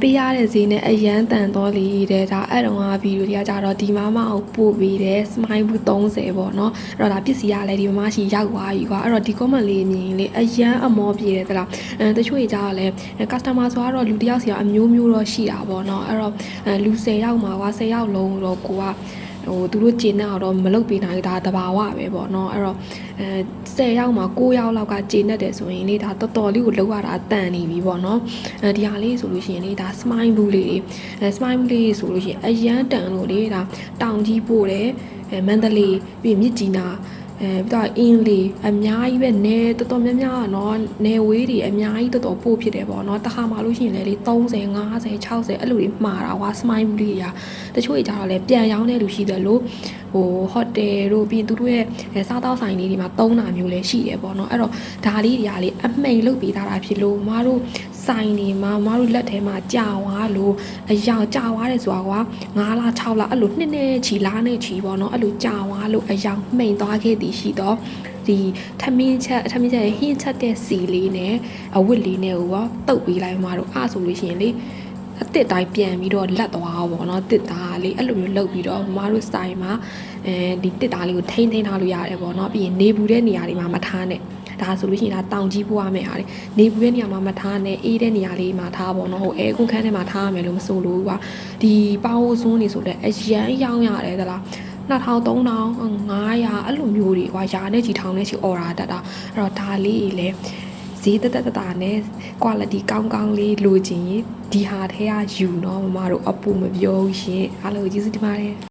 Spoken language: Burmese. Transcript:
ပေးရတဲ့ဈေးနဲ့အရန်တန်တော့လေတဲ့ဒါအဲ့တော့ဗီဒီယိုတွေကကြတော့ဒီမမကိုပို့ပေးတယ် smile ဘူး30ပေါ့နော်အဲ့တော့ဒါပစ္စည်းကလည်းဒီမမရှိရောက်သွားပြီကွာအဲ့တော့ဒီ comment လေးမြင်လေအရန်အမောပြေတယ်သလားတချို့ကြီးကြတော့လေ customer ဆိုတော့လူတစ်ယောက်စီကအမျိုးမျိုးတော့ရှိတာပေါ့နော်အဲ့တော့လူ10ယောက်မှာကွာ10ယောက်လုံးတော့ကိုကသူတို့ကျင်းနေတော့မလုပ်ပေးနိုင်ဒါတဘာဝပဲပေါ့နော်အဲ့တော့10ယောက်မှာ9ယောက်လောက်ကကျင်းနေတယ်ဆိုရင်လေဒါတော်တော်လေးကိုလောက်ရတာတန်နေပြီပေါ့နော်ဒီဟာလေးဆိုလို့ရှိရင်လေဒါ smile ဘူးလေးsmile ဘူးလေးဆိုလို့ရှိရင်အရန်တန်လို့လေဒါတောင်ကြီးပို့တယ်မန္တလေးပြီးမြစ်ကြီးနာပြီးတော့အင်းလေးအများကြီးပဲနဲတော်တော်များများနော်နေဝေးတွေအများကြီးတော်တော်ပို့ဖြစ်တယ်ပေါ့နော်တခါမှလို့ရှိရင်လေ30 50 60အဲ့လိုတွေမှားတာကွာ smile ဘူးလေးရာတချို့ကြီးကြတော့လေပြန်ရောင်းတဲ့လူရှိတယ်လို့ဟိုတယ်တို့ပြီးသူတို့ရဲ့စားတောက်ဆိုင်လေးတွေမှာတုံးတာမျိုးလည်းရှိတယ်ပေါ့နော်အဲ့တော့ဒါလေးတွေကလေအမိန်လုပ်ပေးထားတာဖြစ်လို့မတို့ဆိုင်နေမှာမတို့လက်ထဲမှာကြာသွားလို့အယောင်ကြာသွားတယ်ဆိုတာကွာ9လ6လအဲ့လိုနှစ်နဲ့ချီလားနဲ့ချီပေါ့နော်အဲ့လိုကြာသွားလို့အယောင်မှိန်သွားခဲ့သည်ရှိတော့ဒီထမင်းချက်ဟင်းချက်တဲ့စီလေးနဲ့အဝတ်လေးနဲ့ကိုတုတ်ပေးလိုက်မတို့အားဆိုလို့ရှိရင်လေအတစ်တိုင်းပြန်ပြီးတော့လက်သွားပေါ့နော်တစ်သားလေးအဲ့လိုမျိုးလုပ်ပြီးတော့မတို့ဆိုင်မှာဒီတစ်သားလေးကိုထိန်းထားလို့ရတယ်ပေါ့နော်ပြီးရင်နေပူတဲ့နေရာတွေမှာမထားနဲ့ဒါဆိုလို့ရှိရင်ဒါတောင်ကြီးပို့ရမယ်ဟာလေနေပူတဲ့နေရာမှာမထားနဲ့အေးတဲ့နေရာလေးမှာထားပေါ့နော်ဟိုအဲကွန်ခန်းထဲမှာထားရမယ်လို့မဆိုလို့ကွာဒီပေါင်းစွန်းနေဆိုတဲ့အရန်ရောင်းရတယ်သလား2000 3000 500အဲ့လိုမျိုးတွေကွာယာနဲ့ကြီးထောင်နဲ့ချီအော်ဒါတက်တာအဲ့တော့ဒါလေးကြီးလေဈေးတက်နဲ့ quality ကောင်းလေးလိုချင်ဒီဟာထဲကယူတော့မမတို့အပူမပြောရှင်အားလုံးကျေးဇူးတင်ပါတယ်